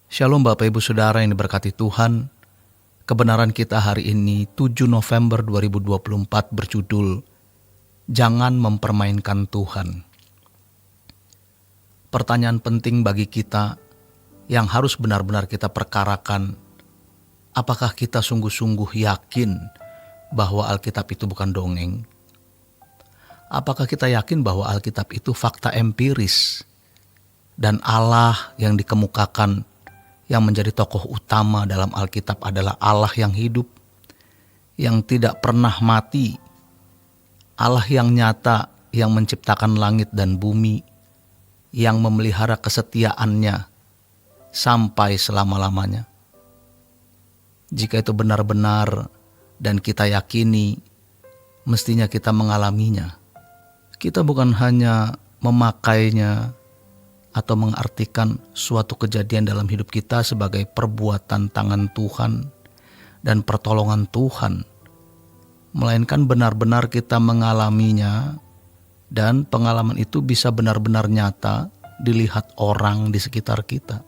Shalom Bapak Ibu Saudara yang diberkati Tuhan. Kebenaran kita hari ini 7 November 2024 berjudul Jangan Mempermainkan Tuhan. Pertanyaan penting bagi kita yang harus benar-benar kita perkarakan, apakah kita sungguh-sungguh yakin bahwa Alkitab itu bukan dongeng? Apakah kita yakin bahwa Alkitab itu fakta empiris dan Allah yang dikemukakan yang menjadi tokoh utama dalam Alkitab adalah Allah yang hidup, yang tidak pernah mati, Allah yang nyata, yang menciptakan langit dan bumi, yang memelihara kesetiaannya sampai selama-lamanya? Jika itu benar-benar dan kita yakini, mestinya kita mengalaminya. Kita bukan hanya memakainya atau mengartikan suatu kejadian dalam hidup kita sebagai perbuatan tangan Tuhan dan pertolongan Tuhan, melainkan benar-benar kita mengalaminya, dan pengalaman itu bisa benar-benar nyata dilihat orang di sekitar kita.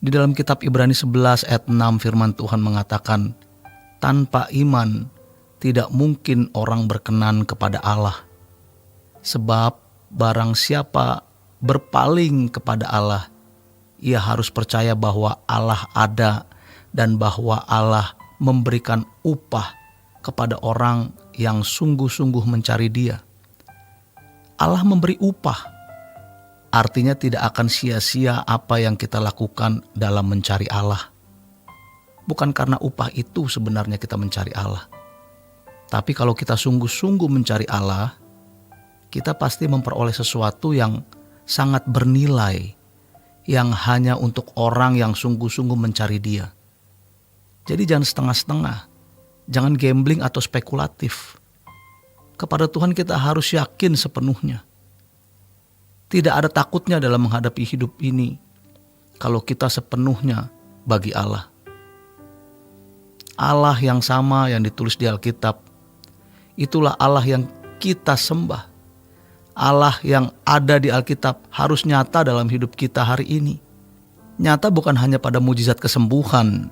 Di dalam kitab Ibrani 11 ayat 6 firman Tuhan mengatakan, tanpa iman tidak mungkin orang berkenan kepada Allah, sebab barang siapa berpaling kepada Allah, ia harus percaya bahwa Allah ada dan bahwa Allah memberikan upah kepada orang yang sungguh-sungguh mencari Dia. Allah memberi upah, artinya tidak akan sia-sia apa yang kita lakukan dalam mencari Allah. Bukan karena upah itu sebenarnya kita mencari Allah, tapi kalau kita sungguh-sungguh mencari Allah, kita pasti memperoleh sesuatu yang sangat bernilai, yang hanya untuk orang yang sungguh-sungguh mencari Dia. Jadi jangan setengah-setengah, jangan gambling atau spekulatif. Kepada Tuhan kita harus yakin sepenuhnya. Tidak ada takutnya dalam menghadapi hidup ini kalau kita sepenuhnya bagi Allah. Allah yang sama yang ditulis di Alkitab, itulah Allah yang kita sembah. Allah yang ada di Alkitab harus nyata dalam hidup kita hari ini. Nyata bukan hanya pada mujizat kesembuhan,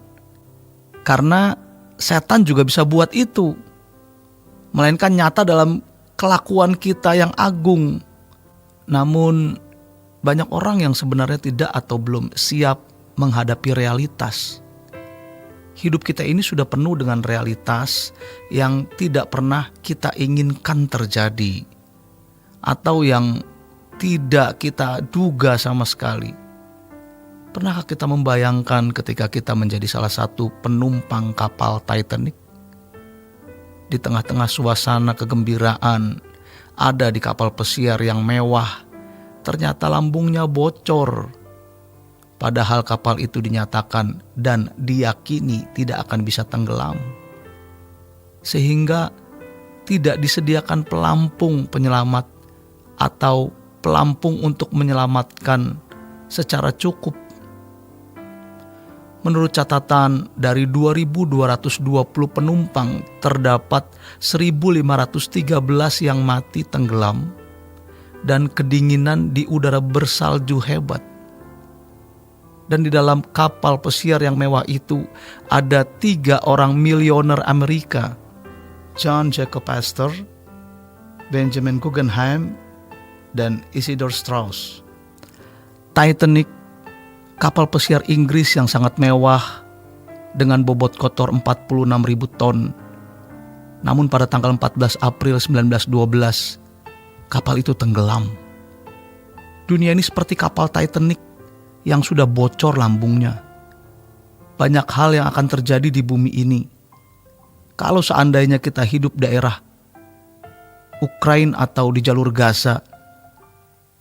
karena setan juga bisa buat itu, melainkan nyata dalam kelakuan kita yang agung. Namun banyak orang yang sebenarnya tidak atau belum siap menghadapi realitas. Hidup kita ini sudah penuh dengan realitas yang tidak pernah kita inginkan terjadi, atau yang tidak kita duga sama sekali. Pernahkah kita membayangkan ketika kita menjadi salah satu penumpang kapal Titanic? Di tengah-tengah suasana kegembiraan, ada di kapal pesiar yang mewah, ternyata lambungnya bocor. Padahal kapal itu dinyatakan dan diyakini tidak akan bisa tenggelam. Sehingga tidak disediakan pelampung penyelamat atau pelampung untuk menyelamatkan secara cukup. Menurut catatan, dari 2.220 penumpang terdapat 1.513 yang mati tenggelam dan kedinginan di udara bersalju hebat. Dan di dalam kapal pesiar yang mewah itu ada 3 orang milioner Amerika, John Jacob Astor, Benjamin Guggenheim, dan Isidor Straus. Titanic, kapal pesiar Inggris yang sangat mewah dengan bobot kotor 46.000 ton. Namun pada tanggal 14 April 1912, kapal itu tenggelam. Dunia ini seperti kapal Titanic yang sudah bocor lambungnya. Banyak hal yang akan terjadi di bumi ini kalau seandainya kita hidup daerah Ukraina atau di jalur Gaza.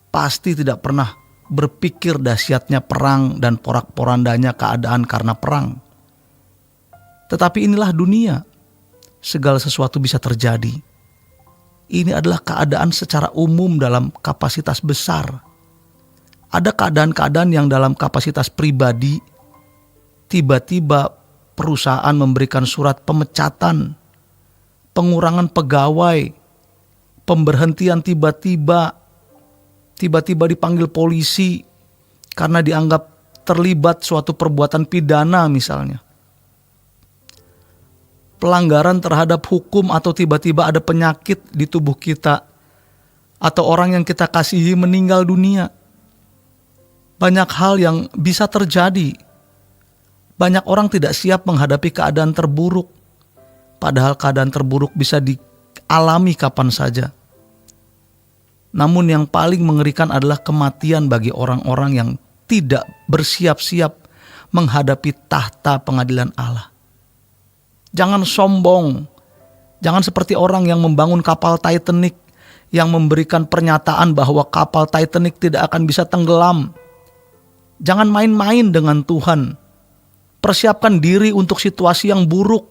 Pasti tidak pernah berpikir dahsyatnya perang dan porak-porandanya keadaan karena perang. Tetapi inilah dunia, segala sesuatu bisa terjadi. Ini adalah keadaan secara umum dalam kapasitas besar. Ada keadaan-keadaan yang dalam kapasitas pribadi, tiba-tiba perusahaan memberikan surat pemecatan, pengurangan pegawai, pemberhentian tiba-tiba dipanggil polisi karena dianggap terlibat suatu perbuatan pidana misalnya. Pelanggaran terhadap hukum atau tiba-tiba ada penyakit di tubuh kita. Atau orang yang kita kasihi meninggal dunia. Banyak hal yang bisa terjadi. Banyak orang tidak siap menghadapi keadaan terburuk. Padahal keadaan terburuk bisa dialami kapan saja. Namun yang paling mengerikan adalah kematian bagi orang-orang yang tidak bersiap-siap menghadapi tahta pengadilan Allah. Jangan sombong. Jangan seperti orang yang membangun kapal Titanic yang memberikan pernyataan bahwa kapal Titanic tidak akan bisa tenggelam. Jangan main-main dengan Tuhan. Persiapkan diri untuk situasi yang buruk.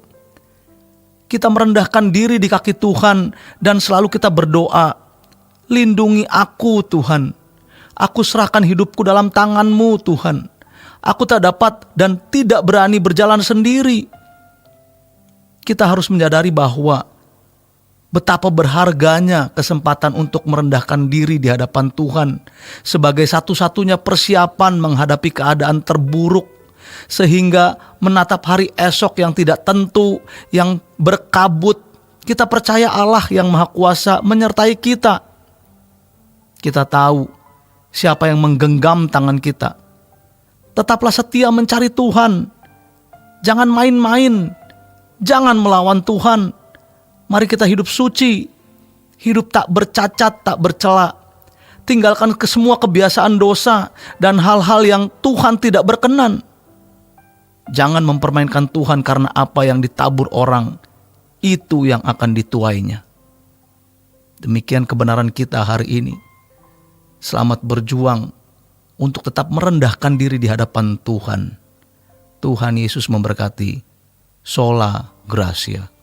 Kita merendahkan diri di kaki Tuhan dan selalu kita berdoa, lindungi aku Tuhan. Aku serahkan hidupku dalam tangan-Mu Tuhan. Aku tak dapat dan tidak berani berjalan sendiri. Kita harus menyadari bahwa betapa berharganya kesempatan untuk merendahkan diri di hadapan Tuhan sebagai satu-satunya persiapan menghadapi keadaan terburuk, sehingga menatap hari esok yang tidak tentu, yang berkabut. Kita percaya Allah yang Maha Kuasa menyertai kita. Kita tahu siapa yang menggenggam tangan kita. Tetaplah setia mencari Tuhan. Jangan main-main. Jangan melawan Tuhan. Mari kita hidup suci. Hidup tak bercacat, tak bercela. Tinggalkan semua kebiasaan dosa dan hal-hal yang Tuhan tidak berkenan. Jangan mempermainkan Tuhan karena apa yang ditabur orang, itu yang akan dituainya. Demikian kebenaran kita hari ini. Selamat berjuang untuk tetap merendahkan diri di hadapan Tuhan. Tuhan Yesus memberkati. Sola Gracia.